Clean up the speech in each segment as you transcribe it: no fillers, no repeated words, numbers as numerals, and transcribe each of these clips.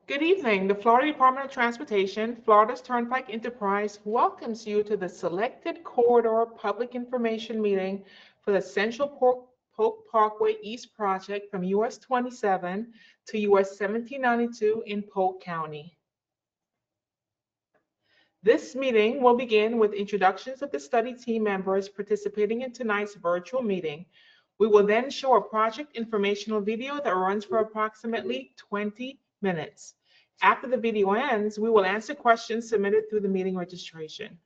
Good evening. The Florida Department of Transportation, Florida's Turnpike Enterprise welcomes you to the Selected Corridor Public Information Meeting for the Central Polk Parkway East Project from US 27 to US 1792 in Polk County. This meeting will begin with introductions of the study team members participating in tonight's virtual meeting. We will then show a project informational video that runs for approximately 20 minutes. After the video ends, we will answer questions submitted through the meeting registration.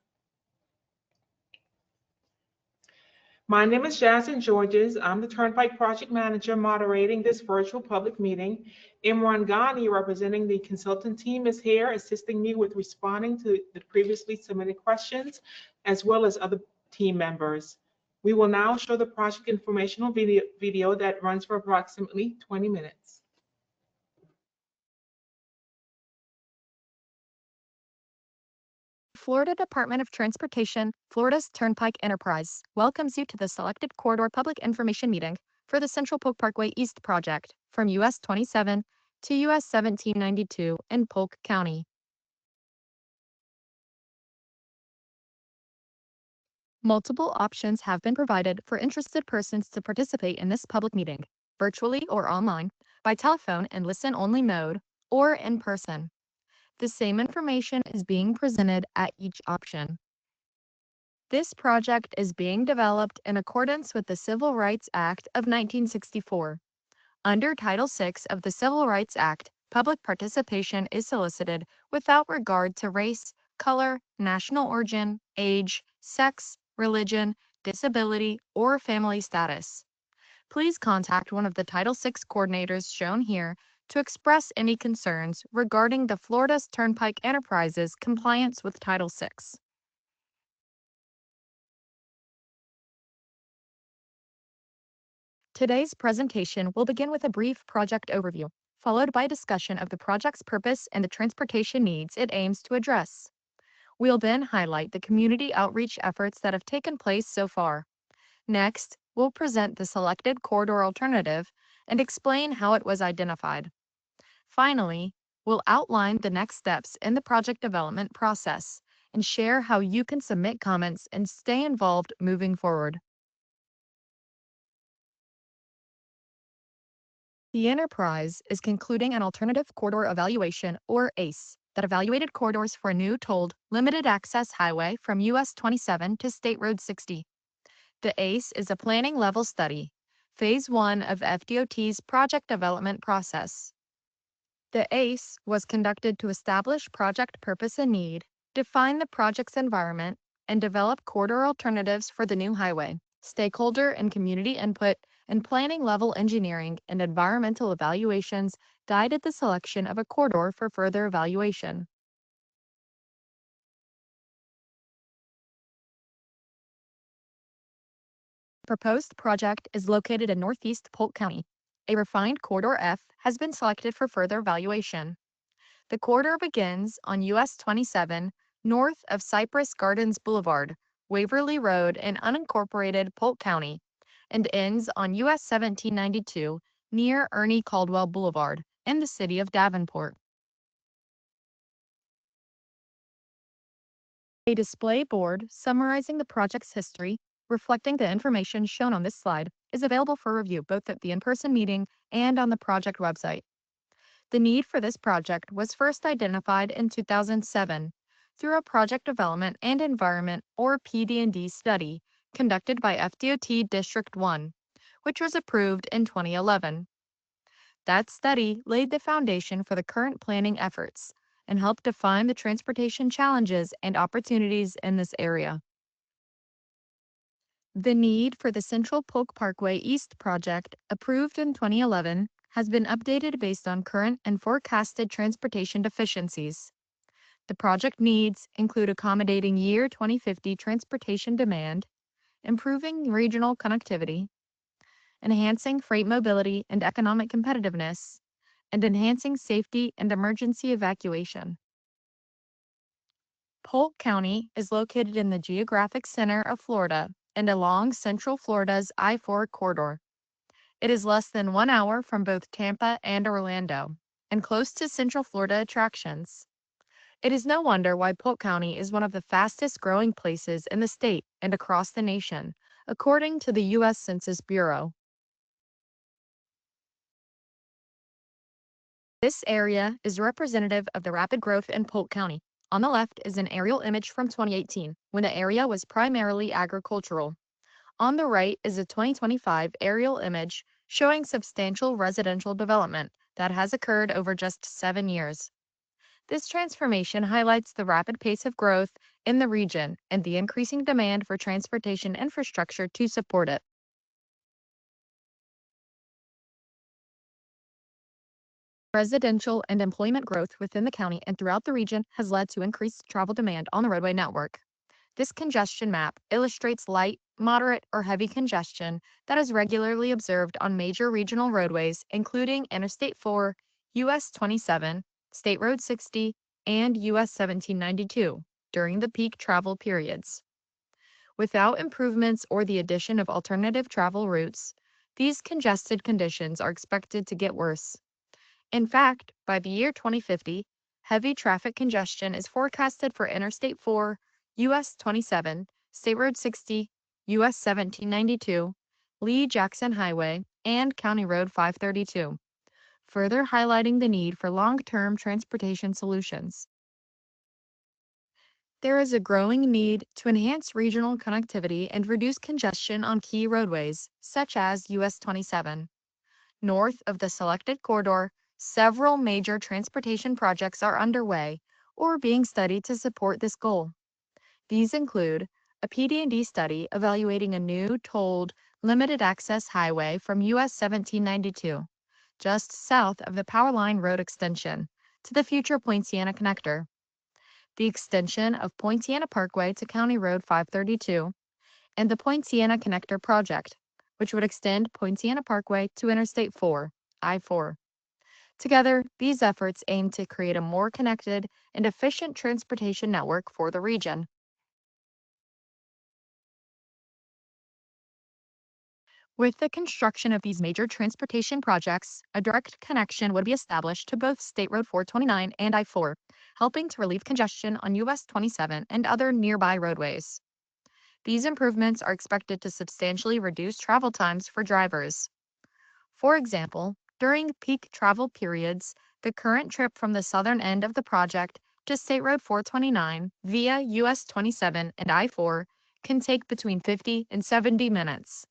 My name is Jasmine Georges. I'm the Turnpike Project Manager moderating this virtual public meeting. Imran Ghani, representing the consultant team, is here assisting me with responding to the previously submitted questions, as well as other team members. We will now show the project informational video that runs for approximately 20 minutes. Florida Department of Transportation, Florida's Turnpike Enterprise, welcomes you to the Selected Corridor Public Information Meeting for the Central Polk Parkway East project from US 27 to US 1792 in Polk County. Multiple options have been provided for interested persons to participate in this public meeting, virtually or online, by telephone and listen-only mode, or in person. The same information is being presented at each option. This project is being developed in accordance with the Civil Rights Act of 1964. Under Title VI of the Civil Rights Act, public participation is solicited without regard to race, color, national origin, age, sex, religion, disability, or family status. Please contact one of the Title VI coordinators shown here to express any concerns regarding the Florida's Turnpike Enterprise's compliance with Title VI. Today's presentation will begin with a brief project overview, followed by a discussion of the project's purpose and the transportation needs it aims to address. We'll then highlight the community outreach efforts that have taken place so far. Next, we'll present the selected corridor alternative and explain how it was identified. Finally, we'll outline the next steps in the project development process and share how you can submit comments and stay involved moving forward. The enterprise is concluding an alternative corridor evaluation, or ACE, that evaluated corridors for a new tolled, limited access highway from US 27 to State Road 60. The ACE is a planning level study, phase 1 of FDOT's project development process. The ACE was conducted to establish project purpose and need, define the project's environment, and develop corridor alternatives for the new highway. Stakeholder and community input and planning level engineering and environmental evaluations guided the selection of a corridor for further evaluation. The proposed project is located in northeast Polk County. A refined Corridor F has been selected for further evaluation. The corridor begins on US 27 north of Cypress Gardens Boulevard, Waverly Road in unincorporated Polk County, and ends on US 1792 near Ernie Caldwell Boulevard in the city of Davenport. A display board summarizing the project's history, reflecting the information shown on this slide, is available for review both at the in-person meeting and on the project website. The need for this project was first identified in 2007 through a Project Development and Environment, or PD&D study, conducted by FDOT District 1, which was approved in 2011. That study laid the foundation for the current planning efforts and helped define the transportation challenges and opportunities in this area. The need for the Central Polk Parkway East project, approved in 2011, has been updated based on current and forecasted transportation deficiencies. The project needs include accommodating year 2050 transportation demand, improving regional connectivity, enhancing freight mobility and economic competitiveness, and enhancing safety and emergency evacuation. Polk County is located in the geographic center of Florida and along Central Florida's I-4 corridor. It is less than 1 hour from both Tampa and Orlando. and close to Central Florida attractions. It is no wonder why Polk County is one of the fastest growing places in the state and across the nation, according to the U.S. Census Bureau. This area is representative of the rapid growth in Polk County. On the left is an aerial image from 2018, when the area was primarily agricultural. On the right is a 2025 aerial image showing substantial residential development that has occurred over just 7 years. This transformation highlights the rapid pace of growth in the region and the increasing demand for transportation infrastructure to support it. Residential and employment growth within the county and throughout the region has led to increased travel demand on the roadway network. This congestion map illustrates light, moderate, or heavy congestion that is regularly observed on major regional roadways, including Interstate 4, US 27, State Road 60, and US 1792, during the peak travel periods. Without improvements or the addition of alternative travel routes, these congested conditions are expected to get worse. In fact, by the year 2050, heavy traffic congestion is forecasted for Interstate 4, US 27, State Road 60, US 1792, Lee-Jackson Highway, and County Road 532, further highlighting the need for long-term transportation solutions. There is a growing need to enhance regional connectivity and reduce congestion on key roadways, such as US 27. North of the selected corridor, several major transportation projects are underway or being studied to support this goal. These include a PD&D study evaluating a new tolled limited access highway from US 1792, just south of the Powerline Road extension, to the future Poinciana connector, the extension of Poinciana Parkway to County Road 532, and the Poinciana Connector Project, which would extend Poinciana Parkway to Interstate 4, I-4. Together, these efforts aim to create a more connected and efficient transportation network for the region. With the construction of these major transportation projects, a direct connection would be established to both State Road 429 and I-4, helping to relieve congestion on US 27 and other nearby roadways. These improvements are expected to substantially reduce travel times for drivers. For example, during peak travel periods, the current trip from the southern end of the project to State Road 429 via US 27 and I-4 can take between 50 and 70 minutes.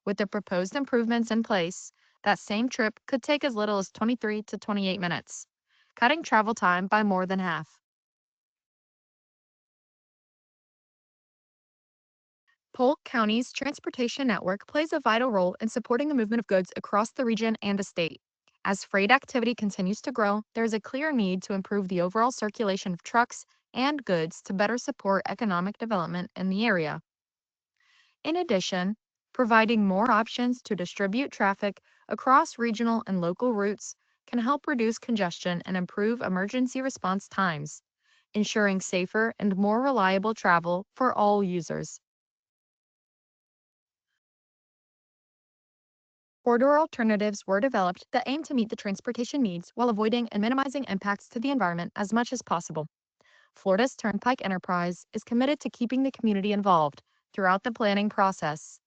With the proposed improvements in place, that same trip could take as little as 23 to 28 minutes, cutting travel time by more than half. Polk County's transportation network plays a vital role in supporting the movement of goods across the region and the state. As freight activity continues to grow, there is a clear need to improve the overall circulation of trucks and goods to better support economic development in the area. In addition, providing more options to distribute traffic across regional and local routes can help reduce congestion and improve emergency response times, ensuring safer and more reliable travel for all users. Corridor alternatives were developed that aim to meet the transportation needs while avoiding and minimizing impacts to the environment as much as possible. Florida's Turnpike Enterprise is committed to keeping the community involved throughout the planning process.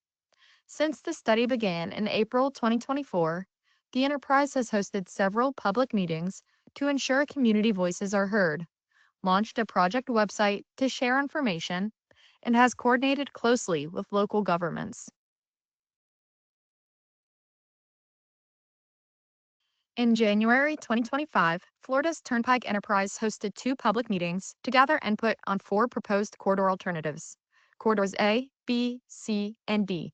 Since the study began in April 2024, the enterprise has hosted several public meetings to ensure community voices are heard, launched a project website to share information, and has coordinated closely with local governments. In January 2025, Florida's Turnpike Enterprise hosted 2 public meetings to gather input on 4 proposed corridor alternatives, corridors A, B, C, and D.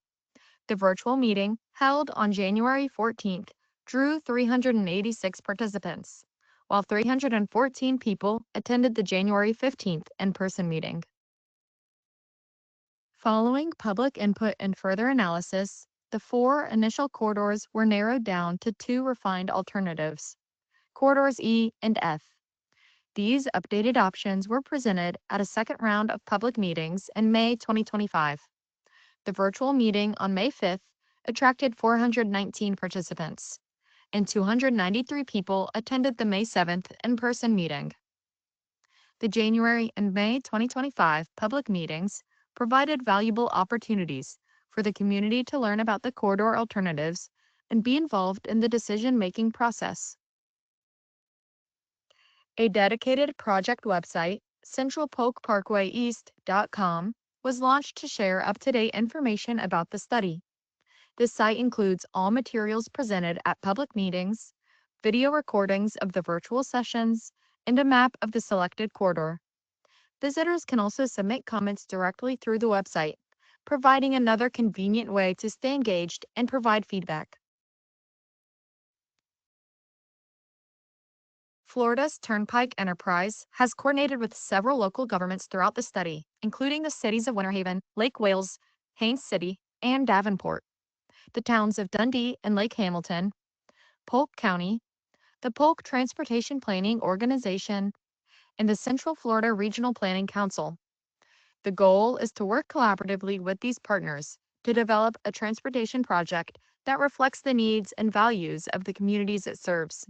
The virtual meeting, held on January 14th, drew 386 participants, while 314 people attended the January 15th in-person meeting. Following public input and further analysis, the 4 initial corridors were narrowed down to 2 refined alternatives, corridors E and F. These updated options were presented at a second round of public meetings in May 2025. The virtual meeting on May 5th attracted 419 participants. and 293 people attended the May 7th in-person meeting. The January and May 2025 public meetings provided valuable opportunities for the community to learn about the corridor alternatives and be involved in the decision-making process. A dedicated project website, centralpolkparkwayeast.com, was launched to share up-to-date information about the study. This site includes all materials presented at public meetings, video recordings of the virtual sessions, and a map of the selected corridor. Visitors can also submit comments directly through the website, providing another convenient way to stay engaged and provide feedback. Florida's Turnpike Enterprise has coordinated with several local governments throughout the study, including the cities of Winter Haven, Lake Wales, Haines City, and Davenport, the towns of Dundee and Lake Hamilton, Polk County, the Polk Transportation Planning Organization, and the Central Florida Regional Planning Council. The goal is to work collaboratively with these partners to develop a transportation project that reflects the needs and values of the communities it serves.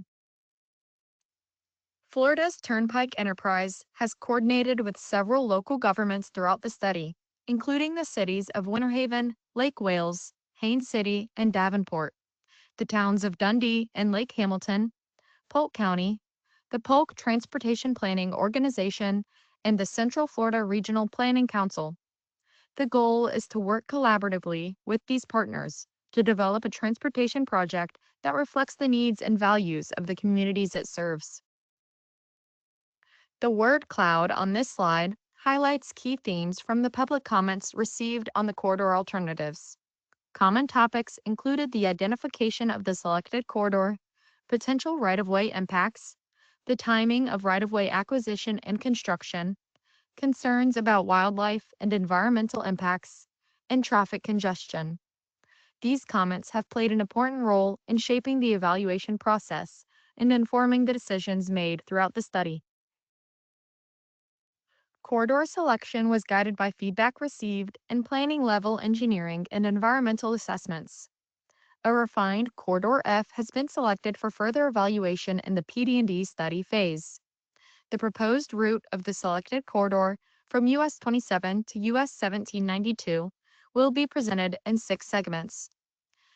Florida's Turnpike Enterprise has coordinated with several local governments throughout the study, including the cities of Winter Haven, Lake Wales, Haines City, and Davenport, the towns of Dundee and Lake Hamilton, Polk County, the Polk Transportation Planning Organization, and the Central Florida Regional Planning Council. The goal is to work collaboratively with these partners to develop a transportation project that reflects the needs and values of the communities it serves. The word cloud on this slide highlights key themes from the public comments received on the corridor alternatives. Common topics included the identification of the selected corridor, potential right-of-way impacts, the timing of right-of-way acquisition and construction, concerns about wildlife and environmental impacts, and traffic congestion. These comments have played an important role in shaping the evaluation process and informing the decisions made throughout the study. Corridor selection was guided by feedback received in planning-level engineering and environmental assessments. A refined Corridor F has been selected for further evaluation in the PD&D study phase. The proposed route of the selected corridor from US 27 to US 1792 will be presented in 6 segments.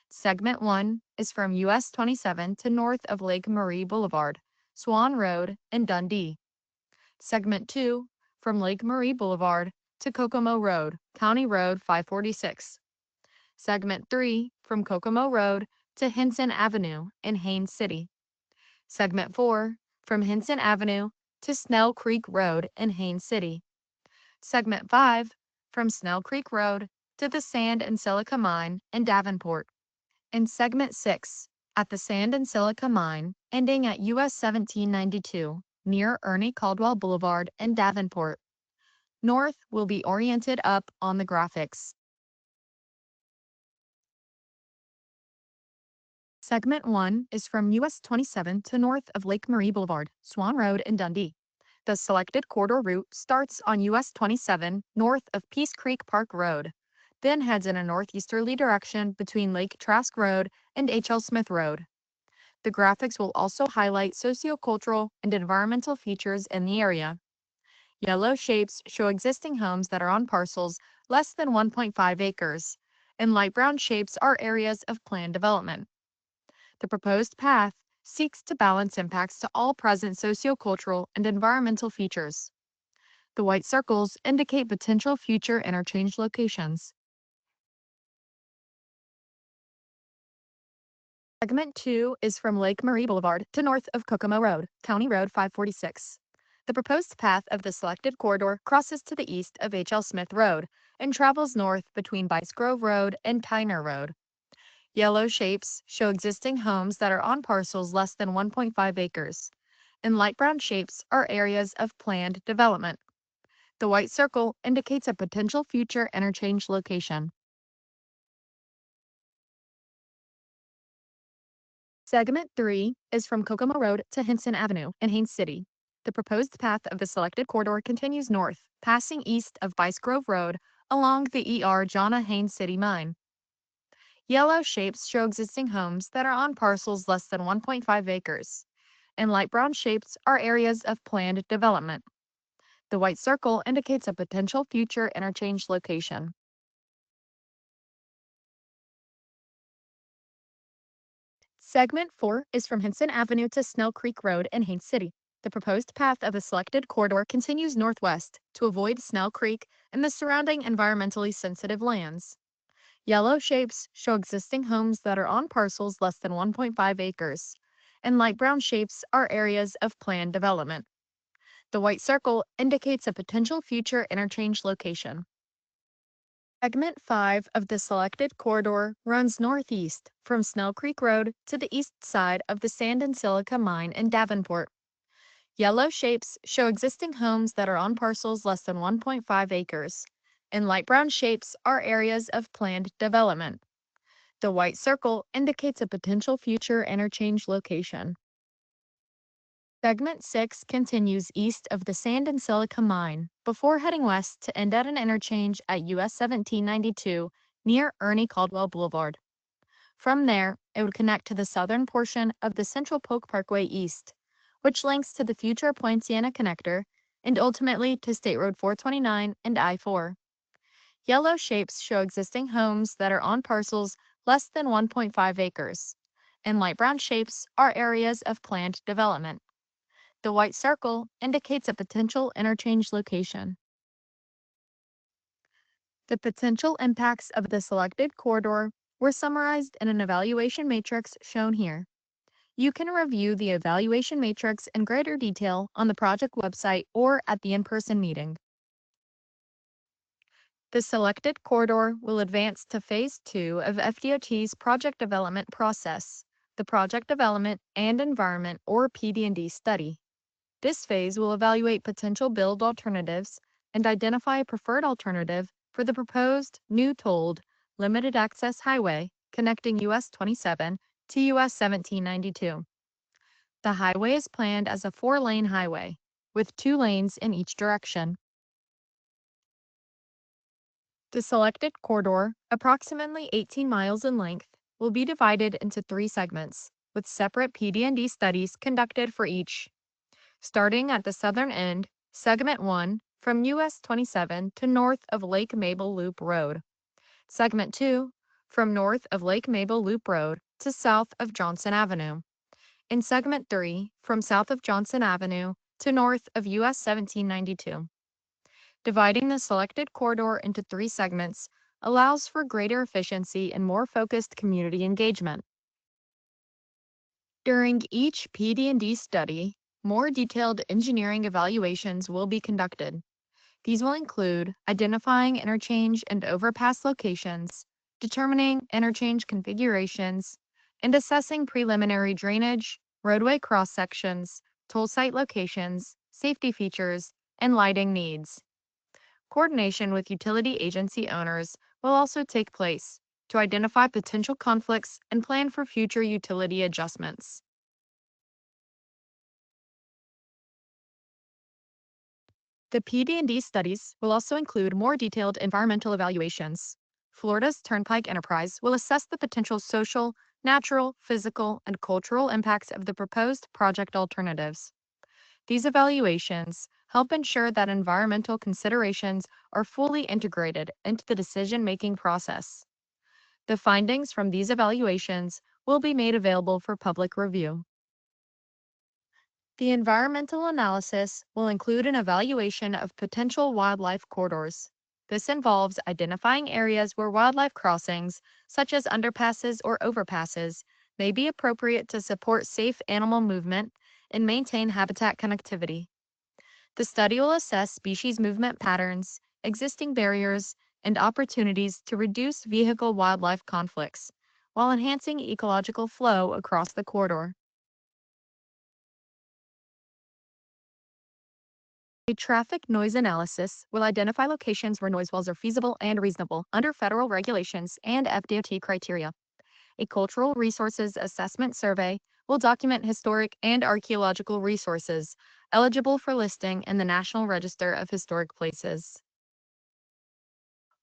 Segment 1 is from US 27 to north of Lake Marie Boulevard, Swan Road, and Dundee. Segment 2 from Lake Marie Boulevard to Kokomo Road, County Road 546. Segment 3 from Kokomo Road to Hinson Avenue in Haines City. Segment 4 from Hinson Avenue to Snell Creek Road in Haines City. Segment 5 from Snell Creek Road to the Sand and Silica Mine in Davenport. And Segment 6 at the Sand and Silica Mine ending at US 1792 near Ernie Caldwell Boulevard in Davenport. North will be oriented up on the graphics. Segment 1 is from US 27 to north of Lake Marie Boulevard, Swan Road in Dundee. The selected corridor route starts on US 27 north of Peace Creek Park Road, then heads in a northeasterly direction between Lake Trask Road and H.L. Smith Road. The graphics will also highlight sociocultural and environmental features in the area. Yellow shapes show existing homes that are on parcels less than 1.5 acres, and light brown shapes are areas of planned development. The proposed path seeks to balance impacts to all present sociocultural and environmental features. The white circles indicate potential future interchange locations. Segment 2 is from Lake Marie Boulevard to north of Kokomo Road, County Road 546. The proposed path of the selected corridor crosses to the east of H.L. Smith Road and travels north between Bice Grove Road and Tyner Road. Yellow shapes show existing homes that are on parcels less than 1.5 acres, and light brown shapes are areas of planned development. The white circle indicates a potential future interchange location. Segment 3 is from Kokomo Road to Hinson Avenue in Haines City. The proposed path of the selected corridor continues north, passing east of Bice Grove Road along the E.R. Jonna Haines City Mine. Yellow shapes show existing homes that are on parcels less than 1.5 acres, and light brown shapes are areas of planned development. The white circle indicates a potential future interchange location. Segment 4 is from Henson Avenue to Snell Creek Road in Haines City. The proposed path of the selected corridor continues northwest to avoid Snell Creek and the surrounding environmentally sensitive lands. Yellow shapes show existing homes that are on parcels less than 1.5 acres, and light brown shapes are areas of planned development. The white circle indicates a potential future interchange location. Segment 5 of the selected corridor runs northeast from Snell Creek Road to the east side of the Sand and Silica Mine in Davenport. Yellow shapes show existing homes that are on parcels less than 1.5 acres, and light brown shapes are areas of planned development. The white circle indicates a potential future interchange location. Segment 6 continues east of the Sand and Silica Mine before heading west to end at an interchange at US 1792 near Ernie Caldwell Boulevard. From there, it would connect to the southern portion of the Central Polk Parkway East, which links to the future Poinciana Connector and ultimately to State Road 429 and I-4. Yellow shapes show existing homes that are on parcels less than 1.5 acres, and light brown shapes are areas of planned development. The white circle indicates a potential interchange location. The potential impacts of the selected corridor were summarized in an evaluation matrix shown here. You can review the evaluation matrix in greater detail on the project website or at the in-person meeting. The selected corridor will advance to Phase 2 of FDOT's project development process, the Project Development and Environment or PD&D study. This phase will evaluate potential build alternatives and identify a preferred alternative for the proposed new tolled limited access highway connecting US 27 to US 1792. The highway is planned as a 4-lane highway with 2 lanes in each direction. The selected corridor, approximately 18 miles in length, will be divided into 3 segments with separate PD&D studies conducted for each. Starting at the southern end, Segment 1 from US 27 to north of Lake Mabel Loop Road. Segment 2 from north of Lake Mabel Loop Road to south of Johnson Avenue. And Segment 3 from south of Johnson Avenue to north of US 1792. Dividing the selected corridor into 3 segments allows for greater efficiency and more focused community engagement. During each PD&D study, more detailed engineering evaluations will be conducted. These will include identifying interchange and overpass locations, determining interchange configurations, and assessing preliminary drainage, roadway cross-sections, toll site locations, safety features, and lighting needs. Coordination with utility agency owners will also take place to identify potential conflicts and plan for future utility adjustments. The PD&D studies will also include more detailed environmental evaluations. Florida's Turnpike Enterprise will assess the potential social, natural, physical, and cultural impacts of the proposed project alternatives. These evaluations help ensure that environmental considerations are fully integrated into the decision-making process. The findings from these evaluations will be made available for public review. The environmental analysis will include an evaluation of potential wildlife corridors. This involves identifying areas where wildlife crossings, such as underpasses or overpasses, may be appropriate to support safe animal movement and maintain habitat connectivity. The study will assess species movement patterns, existing barriers, and opportunities to reduce vehicle-wildlife conflicts, while enhancing ecological flow across the corridor. A traffic noise analysis will identify locations where noise walls are feasible and reasonable under federal regulations and FDOT criteria. A cultural resources assessment survey will document historic and archaeological resources eligible for listing in the National Register of Historic Places.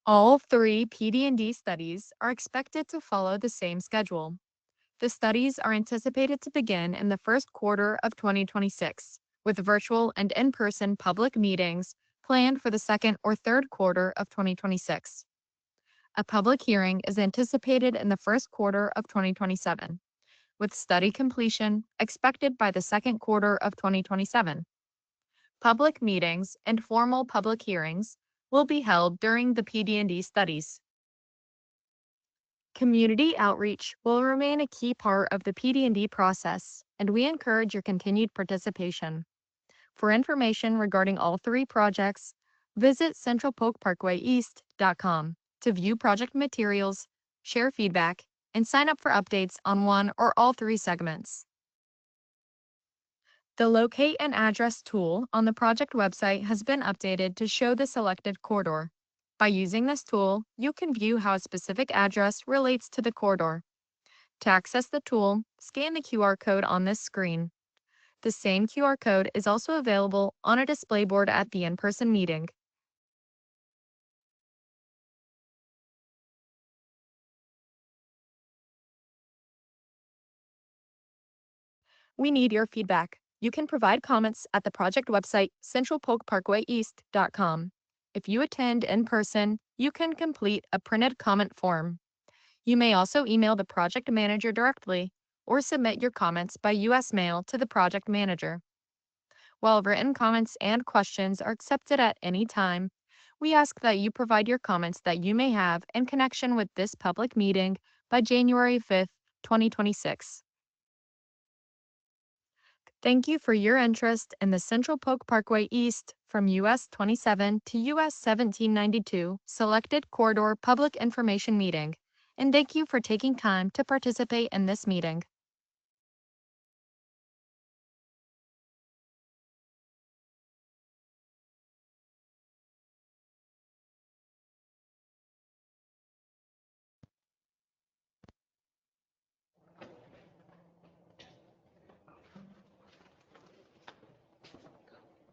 All three PD&D studies are expected to follow the same schedule. The studies are anticipated to begin in the first quarter of 2026, with virtual and in-person public meetings planned for the second or third quarter of 2026. A public hearing is anticipated in the first quarter of 2027, with study completion expected by the second quarter of 2027. Public meetings and formal public hearings will be held during the PD&D studies. Community outreach will remain a key part of the PD&D process, and we encourage your continued participation. For information regarding all three projects, visit centralpolkparkwayeast.com to view project materials, share feedback, and sign up for updates on one or all three segments. The Locate an Address tool on the project website has been updated to show the selected corridor. By using this tool, you can view how a specific address relates to the corridor. To access the tool, scan the QR code on this screen. The same QR code is also available on a display board at the in-person meeting. We need your feedback. You can provide comments at the project website, centralpolkparkwayeast.com. If you attend in person, you can complete a printed comment form. You may also email the project manager directly or submit your comments by U.S. mail to the project manager. While written comments and questions are accepted at any time, we ask that you provide your comments that you may have in connection with this public meeting by January 5th, 2026. Thank you for your interest in the Central Polk Parkway East from US 27 to US 1792 Selected Corridor Public Information Meeting, and thank you for taking time to participate in this meeting.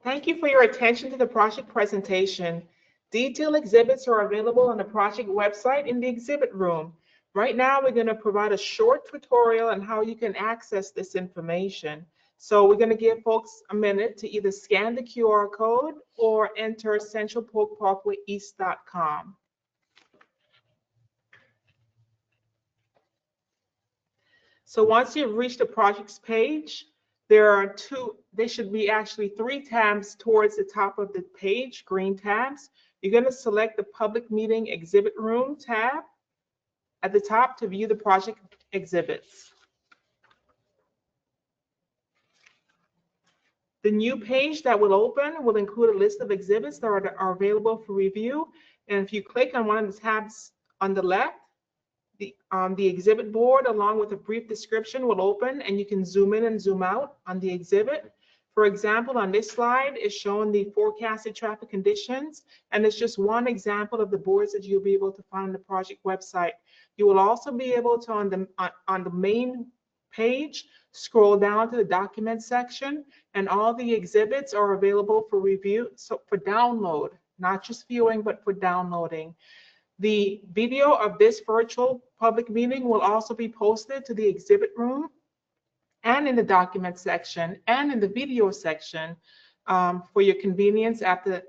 Thank you for your attention to the project presentation. Detailed exhibits are available on the project website in the exhibit room. Right now, we're going to provide a short tutorial on how you can access this information. So we're going to give folks a minute to either scan the QR code or enter centralpolkparkwayeast.com. So once you've reached the projects page, there should be actually three tabs towards the top of the page, green tabs. You're going to select the Public Meeting Exhibit Room tab at the top to view the project exhibits. The new page that will open will include a list of exhibits that are available for review. And if you click on one of the tabs on the left, the exhibit board along with a brief description will open, and you can zoom in and zoom out on the exhibit. For example, on this slide is showing the forecasted traffic conditions, and it's just one example of the boards that you'll be able to find on the project website. You will also be able to, on the main page, scroll down to the document section, and all the exhibits are available for review, so for download, not just viewing, but for downloading. The video of this virtual public meeting will also be posted to the exhibit room and in the document section and in the video section for your convenience after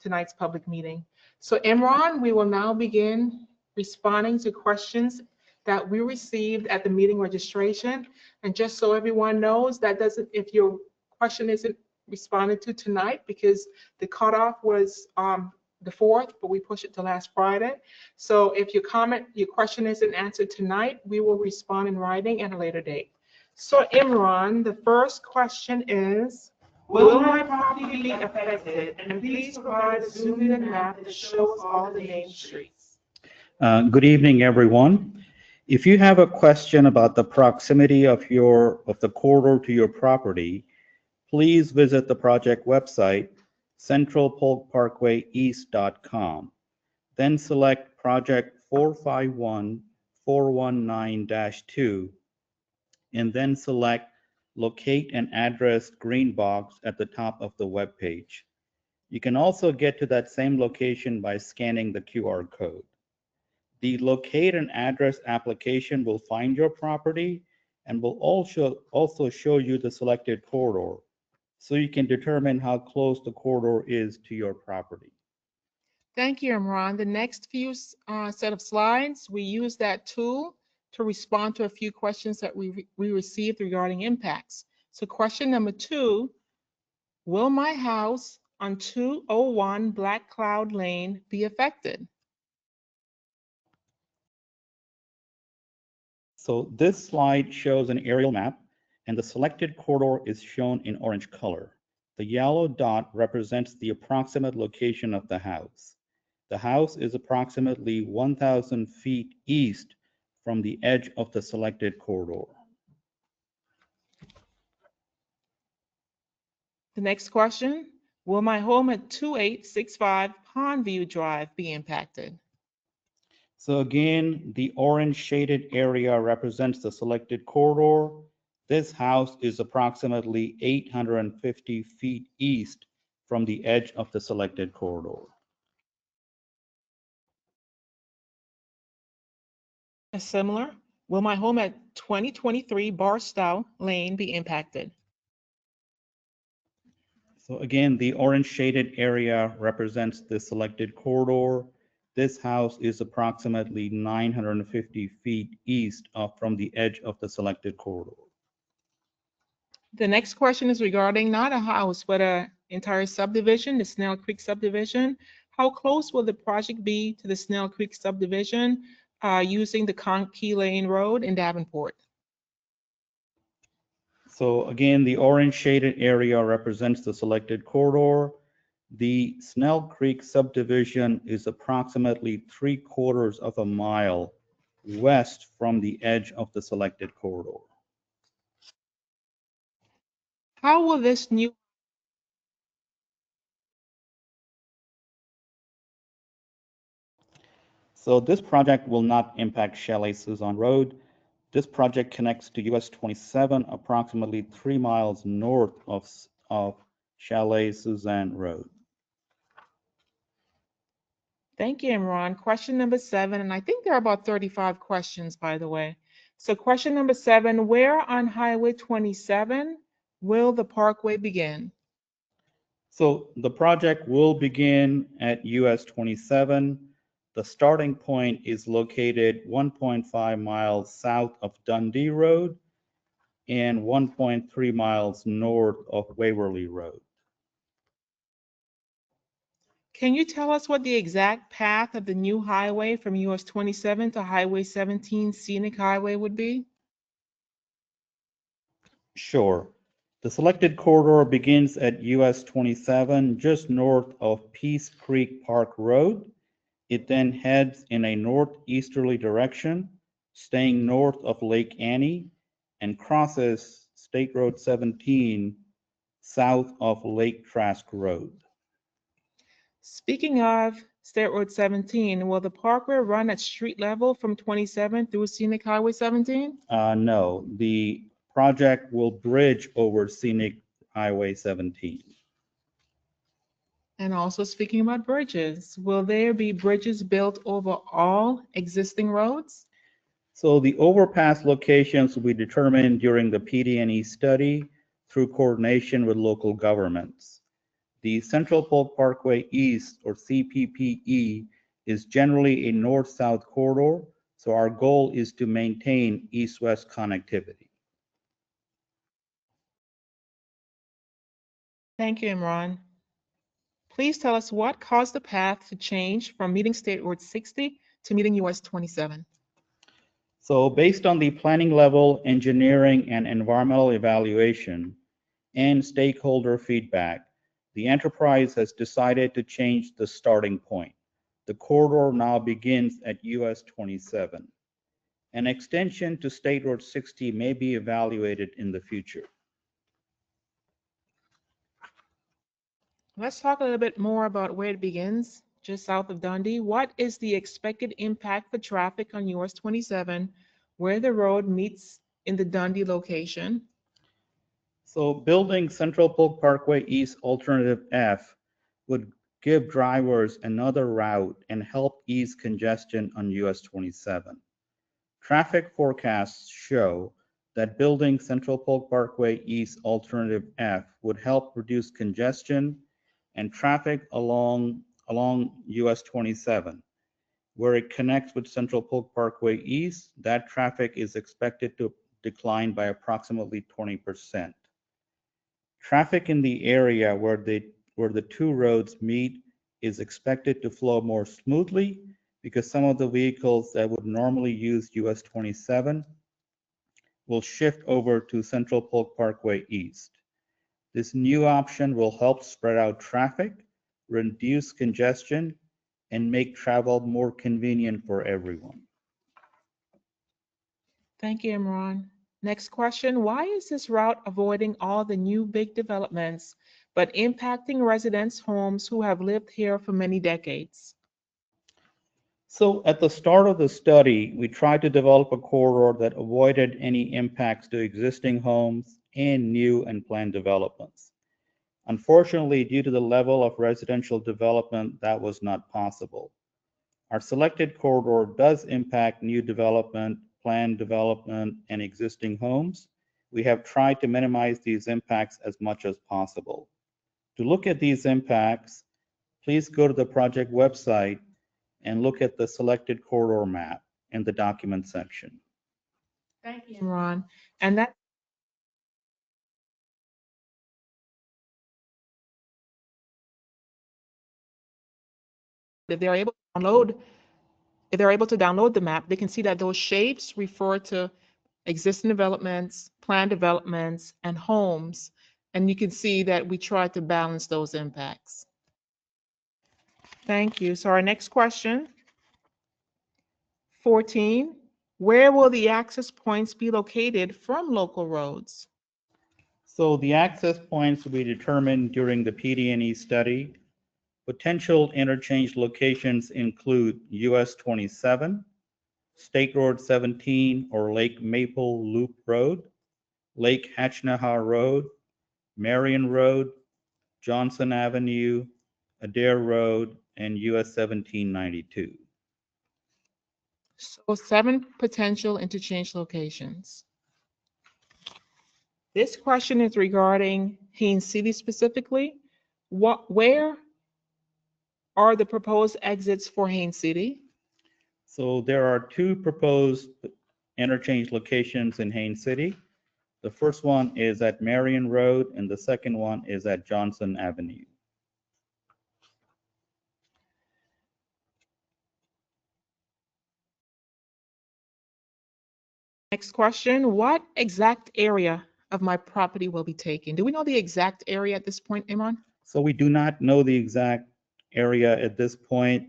tonight's public meeting. So Imran, we will now begin responding to questions that we received at the meeting registration. And just so everyone knows, that doesn't, if your question isn't responded to tonight, because the cutoff was the 4th, but we push it to last Friday. So if your question isn't answered tonight, we will respond in writing at a later date. So Imran, the first question is, will my property be affected? And please provide a zoomed-in map that shows all the named streets. Good evening, everyone. If you have a question about the proximity of the corridor to your property, please visit the project website, centralpolkparkwayeast.com. Then select project 451419-2, and then select Locate an Address green box at the top of the web page. You can also get to that same location by scanning the QR code. The Locate and Address application will find your property and will also show you the selected corridor, so you can determine how close the corridor is to your property. Thank you, Imran. The next few set of slides, we use that tool to respond to a few questions that we received regarding impacts. So question number 2, will my house on 201 Black Cloud Lane be affected? So this slide shows an aerial map, and the selected corridor is shown in orange color. The yellow dot represents the approximate location of the house. The house is approximately 1,000 feet east from the edge of the selected corridor. The next question, will my home at 2865 Pondview Drive be impacted? So again, the orange shaded area represents the selected corridor. This house is approximately 850 feet east from the edge of the selected corridor. Similar, will my home at 2023 Barstow Lane be impacted? So again, the orange shaded area represents the selected corridor. This house is approximately 950 feet east from the edge of the selected corridor. The next question is regarding not a house, but an entire subdivision, the Snell Creek subdivision. How close will the project be to the Snell Creek subdivision using the Conkey Lane Road in Davenport? So again, the orange shaded area represents the selected corridor. The Snell Creek subdivision is approximately 3/4 of a mile west from the edge of the selected corridor. How will this new So this project will not impact Chalet Suzanne Road. This project connects to US 27 approximately 3 miles north of Chalet Suzanne Road. Thank you, Imran. Question number 7, and I think there are about 35 questions, by the way. So question number 7, where on Highway 27 will the Parkway begin? So the project will begin at US 27. The starting point is located 1.5 miles south of Dundee Road and 1.3 miles north of Waverly Road. Can you tell us what the exact path of the new highway from US 27 to Highway 17 Scenic Highway would be? Sure. The selected corridor begins at US 27 just north of Peace Creek Park Road. It then heads in a northeasterly direction, staying north of Lake Annie, and crosses State Road 17 south of Lake Trask Road. Speaking of State Road 17, will the Parkway run at street level from 27 through Scenic Highway 17? No, the project will bridge over Scenic Highway 17. And also speaking about bridges, will there be bridges built over all existing roads? So the overpass locations will be determined during the PD&E study through coordination with local governments. The Central Polk Parkway East, or CPPE, is generally a north-south corridor, so our goal is to maintain east-west connectivity. Thank you, Imran. Please tell us what caused the path to change from meeting State Road 60 to meeting US 27? So based on the planning level, engineering, and environmental evaluation, and stakeholder feedback, the enterprise has decided to change the starting point. The corridor now begins at US 27. An extension to State Road 60 may be evaluated in the future. Let's talk a little bit more about where it begins, just south of Dundee. What is the expected impact for traffic on US 27, where the road meets in the Dundee location? So building Central Polk Parkway East Alternative F would give drivers another route and help ease congestion on US 27. Traffic forecasts show that building Central Polk Parkway East Alternative F would help reduce congestion and traffic along US 27. Where it connects with Central Polk Parkway East, that traffic is expected to decline by approximately 20%. Traffic in the area where the two roads meet is expected to flow more smoothly because some of the vehicles that would normally use US 27 will shift over to Central Polk Parkway East. This new option will help spread out traffic, reduce congestion, and make travel more convenient for everyone. Thank you, Imran. Next question, why is this route avoiding all the new big developments, but impacting residents' homes who have lived here for many decades? So at the start of the study, we tried to develop a corridor that avoided any impacts to existing homes and new and planned developments. Unfortunately, due to the level of residential development, that was not possible. Our selected corridor does impact new development, planned development, and existing homes. We have tried to minimize these impacts as much as possible. To look at these impacts, please go to the project website and look at the selected corridor map in the document section. Thank you, Imran. And that if they're able to download the map, they can see that those shapes refer to existing developments, planned developments, and homes. And you can see that we try to balance those impacts. Thank you. So our next question, 14, where will the access points be located from local roads? So the access points will be determined during the PD&E study. Potential interchange locations include US 27, State Road 17 or Lake Maple Loop Road, Lake Hatchnaha Road, Marion Road, Johnson Avenue, Adair Road, and US 1792. So 7 potential interchange locations. This question is regarding Haines City specifically. Where are the proposed exits for Haines City? So there are 2 proposed interchange locations in Haines City. The first one is at Marion Road, and the second one is at Johnson Avenue. Next question, what exact area of my property will be taken? Do we know the exact area at this point, Imran? So we do not know the exact area at this point.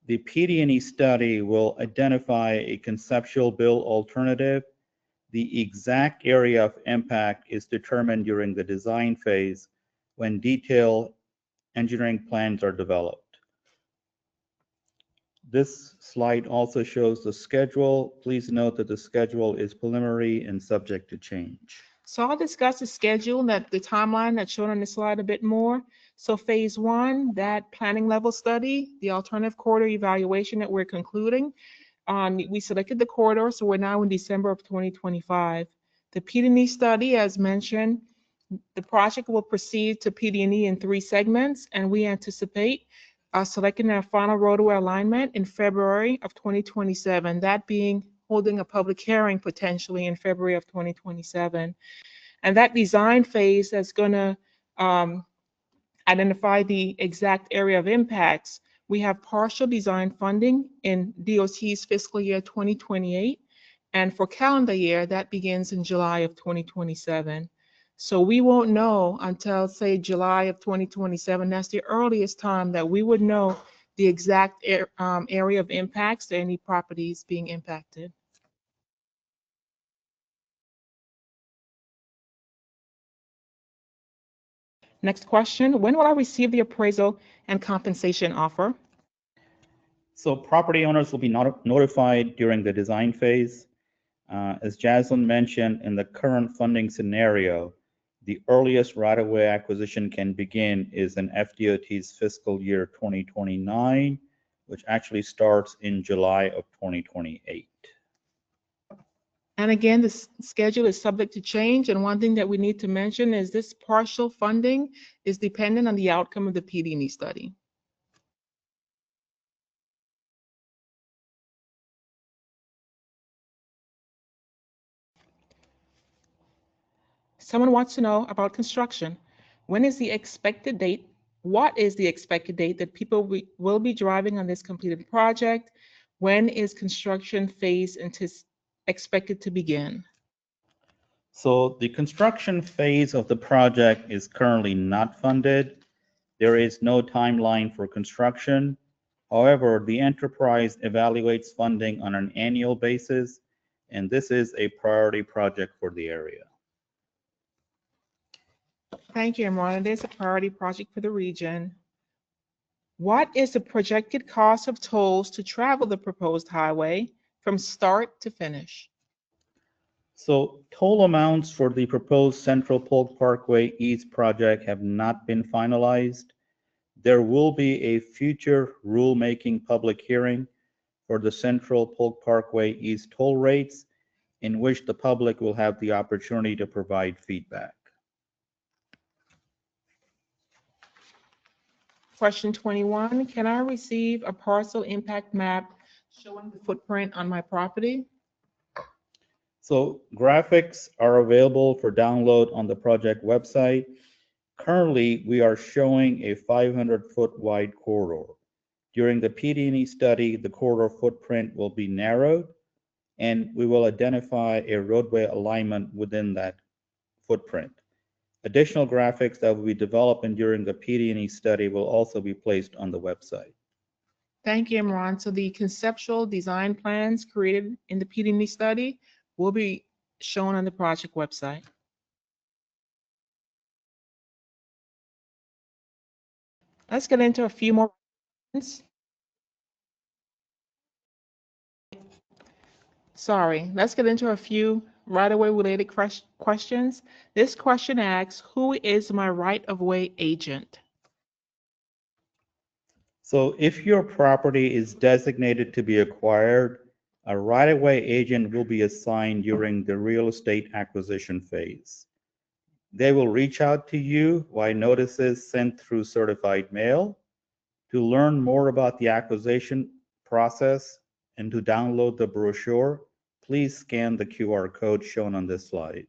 The PD&E study will identify a conceptual build alternative. The exact area of impact is determined during the design phase when detailed engineering plans are developed. This slide also shows the schedule. Please note that the schedule is preliminary and subject to change. So I'll discuss the schedule, the timeline that's shown on the slide a bit more. So phase 1, that planning level study, the alternative corridor evaluation that we're concluding. We selected the corridor, so we're now in December of 2025. The PD&E study, as mentioned, the project will proceed to PD&E in 3 segments, and we anticipate selecting our final roadway alignment in February of 2027, that being holding a public hearing potentially in February of 2027. And that design phase that's going to identify the exact area of impacts. We have partial design funding in DOT's fiscal year 2028, and for calendar year, that begins in July of 2027. So we won't know until, say, July of 2027. That's the earliest time that we would know the exact area of impacts to any properties being impacted. Next question, when will I receive the appraisal and compensation offer? So property owners will be notified during the design phase. As Jaslyn mentioned, in the current funding scenario, The earliest right-of-way acquisition can begin is in FDOT's fiscal year 2029, which actually starts in July of 2028. And again, the schedule is subject to change. And one thing that we need to mention is this partial funding is dependent on the outcome of the PD&E study. Someone wants to know about construction. When is the expected date? What is the expected date that people will be driving on this completed project? When is construction phase expected to begin? So the construction phase of the project is currently not funded. There is no timeline for construction. However, the enterprise evaluates funding on an annual basis, and this is a priority project for the area. Thank you, Imran. It is a priority project for the region. What is the projected cost of tolls to travel the proposed highway from start to finish? So toll amounts for the proposed Central Polk Parkway East project have not been finalized. There will be a future rulemaking public hearing for the Central Polk Parkway East toll rates, in which the public will have the opportunity to provide feedback. Question 21, can I receive a parcel impact map showing the footprint on my property? So graphics are available for download on the project website. Currently, we are showing a 500-foot wide corridor. During the PD&E study, the corridor footprint will be narrowed, and we will identify a roadway alignment within that footprint. Additional graphics that will be developed during the PD&E study will also be placed on the website. Thank you, Imran. So the conceptual design plans created in the PD&E study will be shown on the project website. Let's get into a few more questions. Let's get into a few right-of-way related questions. This question asks, who is my right-of-way agent? So if your property is designated to be acquired, a right-of-way agent will be assigned during the real estate acquisition phase. They will reach out to you via notices sent through certified mail. To learn more about the acquisition process and to download the brochure, please scan the QR code shown on this slide.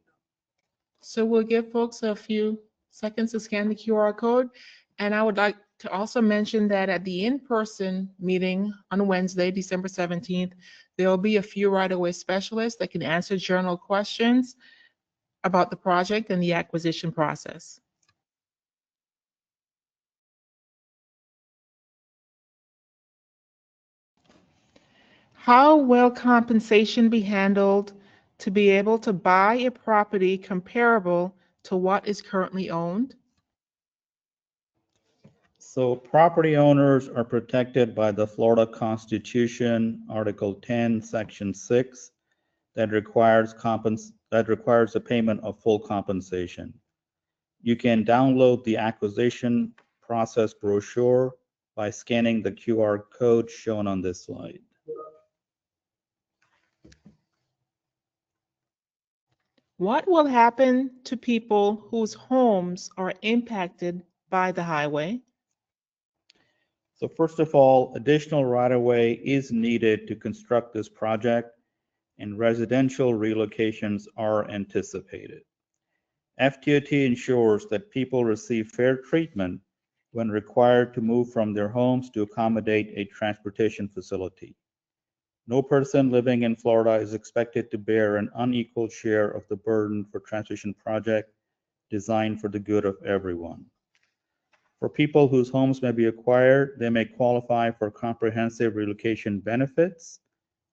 So we'll give folks a few seconds to scan the QR code. And I would like to also mention that at the in-person meeting on Wednesday, December 17th, there will be a few right-of-way specialists that can answer general questions about the project and the acquisition process. How will compensation be handled to be able to buy a property comparable to what is currently owned? So property owners are protected by the Florida Constitution, Article 10, Section 6, that requires the payment of full compensation. You can download the acquisition process brochure by scanning the QR code shown on this slide. What will happen to people whose homes are impacted by the highway? So first of all, additional right-of-way is needed to construct this project, and residential relocations are anticipated. FDOT ensures that people receive fair treatment when required to move from their homes to accommodate a transportation facility. No person living in Florida is expected to bear an unequal share of the burden for transportation project designed for the good of everyone. For people whose homes may be acquired, they may qualify for comprehensive relocation benefits.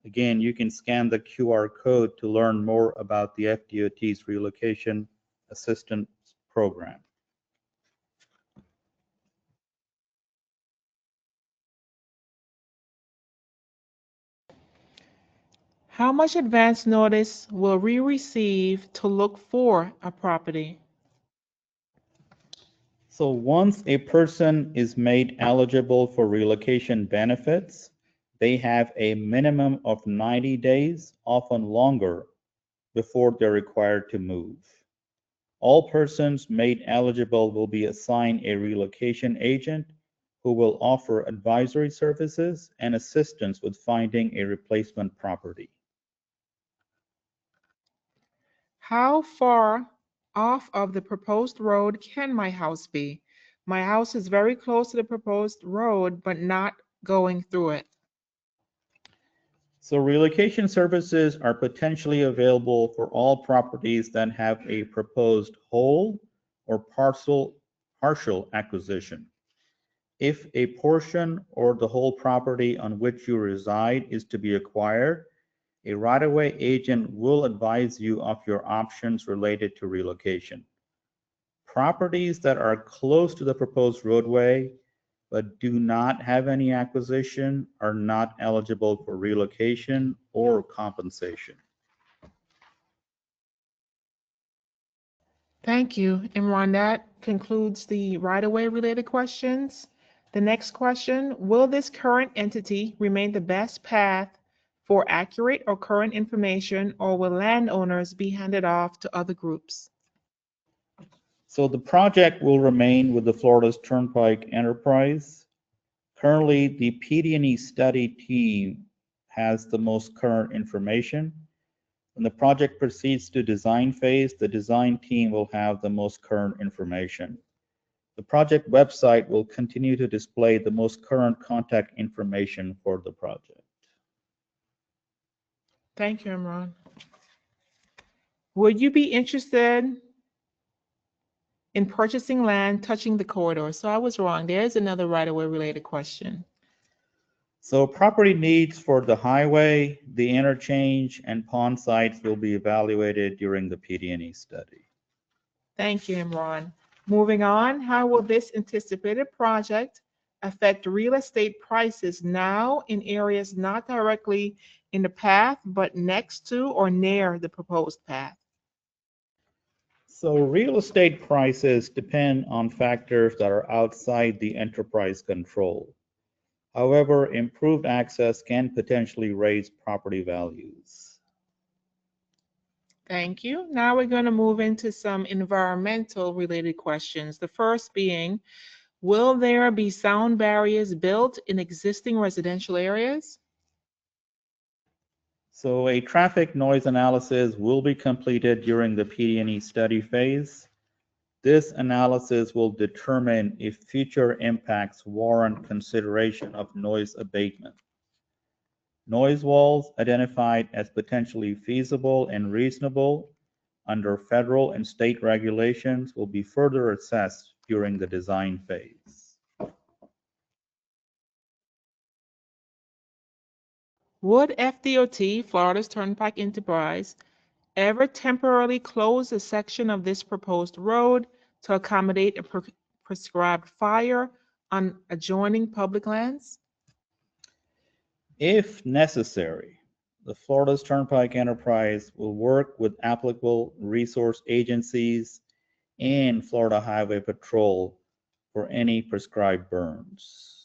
Again, you can scan the QR code to learn more about the FDOT's relocation assistance program. How much advance notice will we receive to look for a property? So once a person is made eligible for relocation benefits, they have a minimum of 90 days, often longer, before they're required to move. All persons made eligible will be assigned a relocation agent who will offer advisory services and assistance with finding a replacement property. How far off of the proposed road can my house be? My house is very close to the proposed road, but not going through it. So relocation services are potentially available for all properties that have a proposed whole or partial acquisition. If a portion or the whole property on which you reside is to be acquired, a right-of-way agent will advise you of your options related to relocation. Properties that are close to the proposed roadway but do not have any acquisition are not eligible for relocation or compensation. Thank you, Imran. That concludes the right-of-way related questions. The next question, will this current entity remain the best path for accurate or current information, or will landowners be handed off to other groups? So the project will remain with the Florida's Turnpike Enterprise. Currently, the PD&E study team has the most current information. When the project proceeds to design phase, the design team will have the most current information. The project website will continue to display the most current contact information for the project. Thank you, Imran. Would you be interested in purchasing land touching the corridor? So I was wrong. There's another right-of-way related question. So property needs for the highway, the interchange, and pond sites will be evaluated during the PD&E study. Thank you, Imran. Moving on, how will this anticipated project affect real estate prices now in areas not directly in the path, but next to or near the proposed path? So real estate prices depend on factors that are outside the enterprise control. However, improved access can potentially raise property values. Thank you. Now we're going to move into some environmental related questions. The first being, will there be sound barriers built in existing residential areas? So a traffic noise analysis will be completed during the PD&E study phase. This analysis will determine if future impacts warrant consideration of noise abatement. Noise walls identified as potentially feasible and reasonable under federal and state regulations will be further assessed during the design phase. Would FDOT, Florida's Turnpike Enterprise, ever temporarily close a section of this proposed road to accommodate a prescribed fire on adjoining public lands? If necessary, the Florida's Turnpike Enterprise will work with applicable resource agencies and Florida Highway Patrol for any prescribed burns.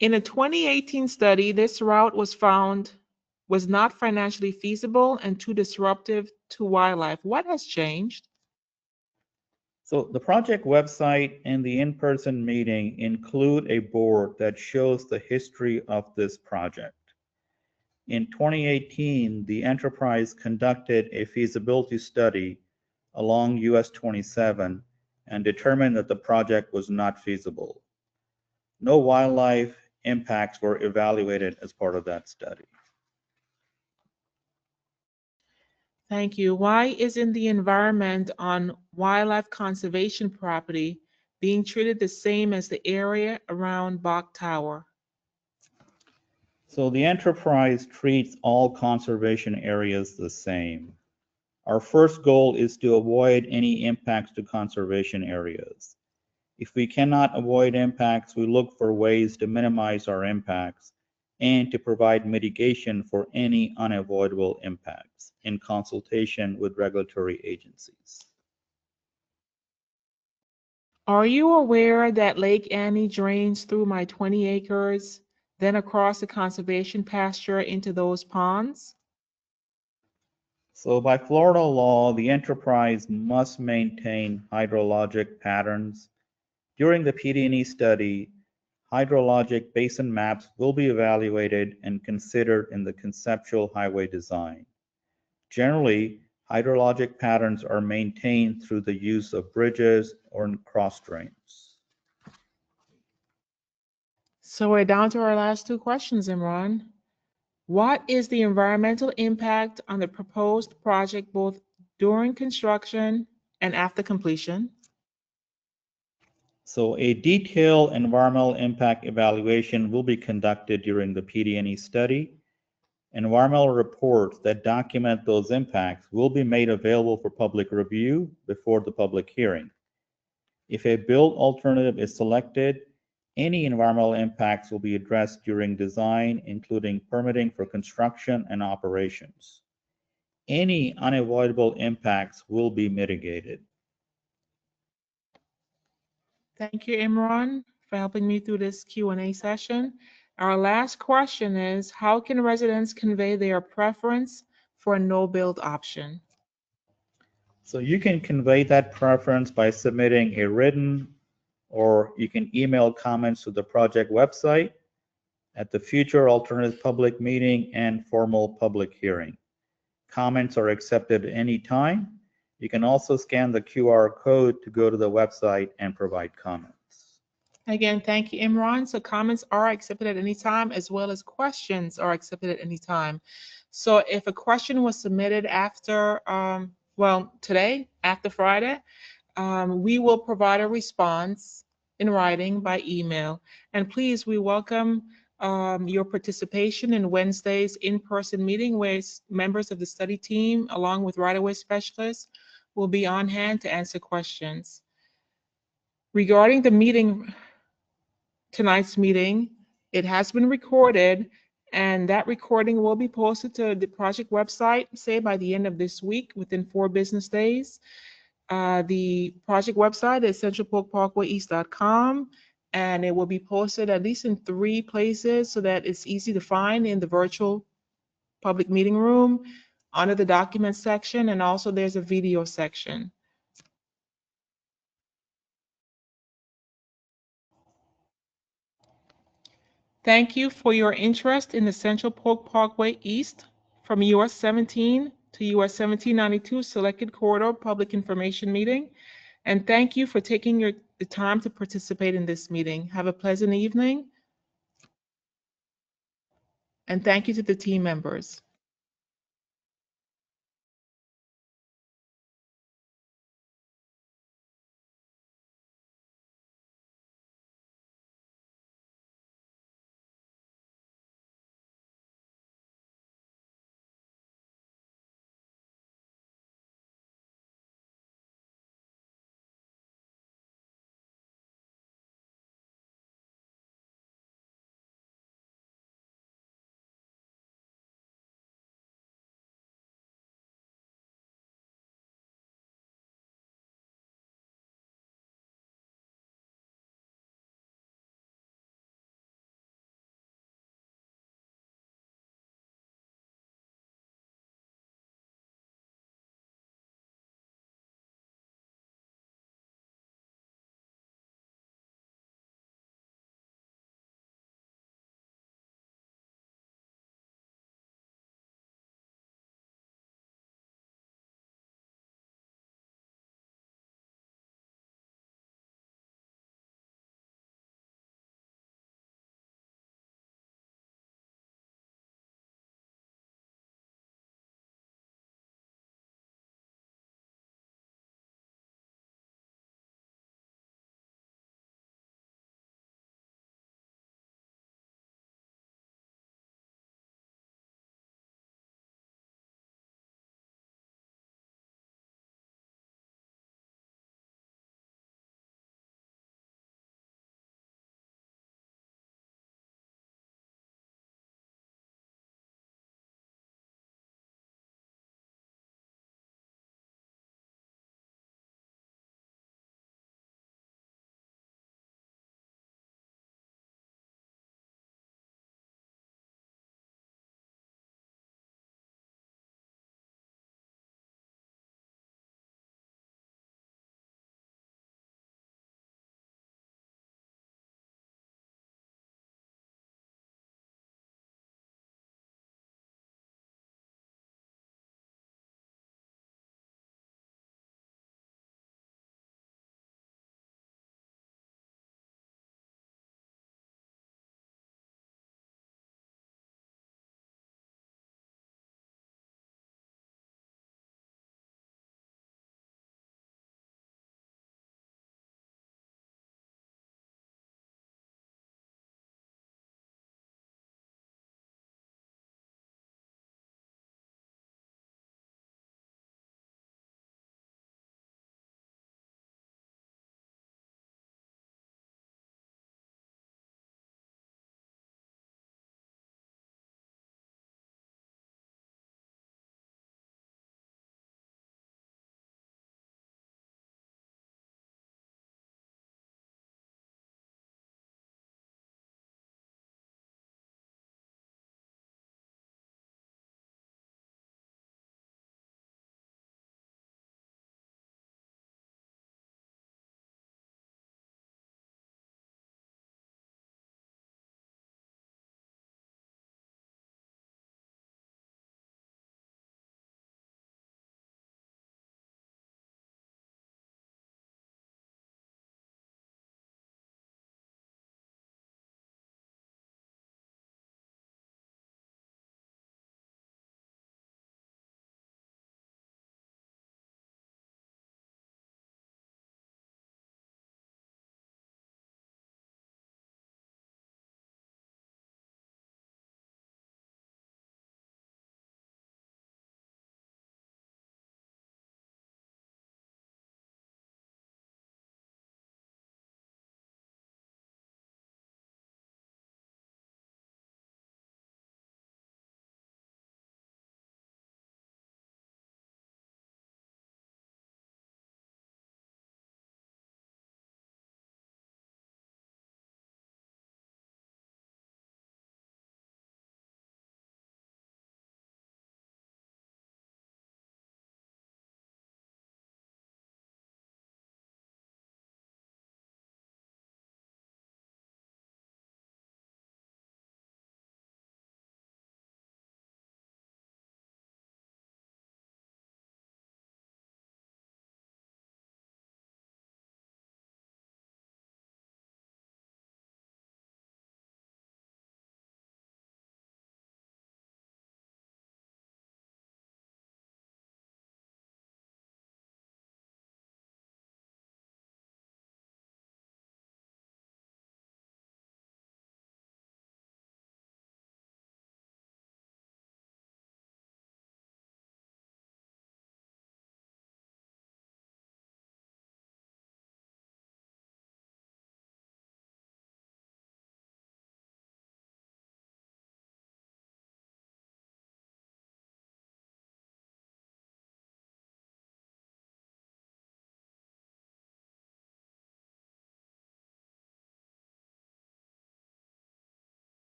In a 2018 study, this route was found was not financially feasible and too disruptive to wildlife. What has changed? So the project website and the in-person meeting include a board that shows the history of this project. In 2018, the enterprise conducted a feasibility study along US 27 and determined that the project was not feasible. No wildlife impacts were evaluated as part of that study. Thank you. Why isn't the environment on wildlife conservation property being treated the same as the area around Bok Tower? So the enterprise treats all conservation areas the same. Our first goal is to avoid any impacts to conservation areas. If we cannot avoid impacts, we look for ways to minimize our impacts and to provide mitigation for any unavoidable impacts in consultation with regulatory agencies. Are you aware that Lake Annie drains through my 20 acres, then across the conservation pasture into those ponds? So by Florida law, the enterprise must maintain hydrologic patterns. During the PD&E study, hydrologic basin maps will be evaluated and considered in the conceptual highway design. Generally, hydrologic patterns are maintained through the use of bridges or cross drains. So we're down to our last two questions, Imran. What is the environmental impact on the proposed project both during construction and after completion? So a detailed environmental impact evaluation will be conducted during the PD&E study. Environmental reports that document those impacts will be made available for public review before the public hearing. If a build alternative is selected, any environmental impacts will be addressed during design, including permitting for construction and operations. Any unavoidable impacts will be mitigated. Thank you, Imran, for helping me through this Q&A session. Our last question is, how can residents convey their preference for a no-build option? So you can convey that preference by submitting a written, or you can email comments to the project website at the future alternative public meeting and formal public hearing. Comments are accepted at any time. You can also scan the QR code to go to the website and provide comments. Again, thank you, Imran. So comments are accepted at any time, as well as questions are accepted at any time. So if a question was submitted after, today, after Friday, we will provide a response in writing by email. And please, we welcome your participation in Wednesday's in-person meeting, where members of the study team, along with right-of-way specialists, will be on hand to answer questions. Regarding the meeting, tonight's meeting, it has been recorded, and that recording will be posted to the project website, say by the end of this week, within 4 business days. The project website is centralpolkparkwayeast.com, and it will be posted at least in 3 places so that it's easy to find in the virtual public meeting room, under the documents section, and also there's a video section. Thank you for your interest in the Central Polk Parkway East from US 17 to US 1792 Selected Corridor Public Information Meeting. And thank you for taking the time to participate in this meeting. Have a pleasant evening. And thank you to the team members.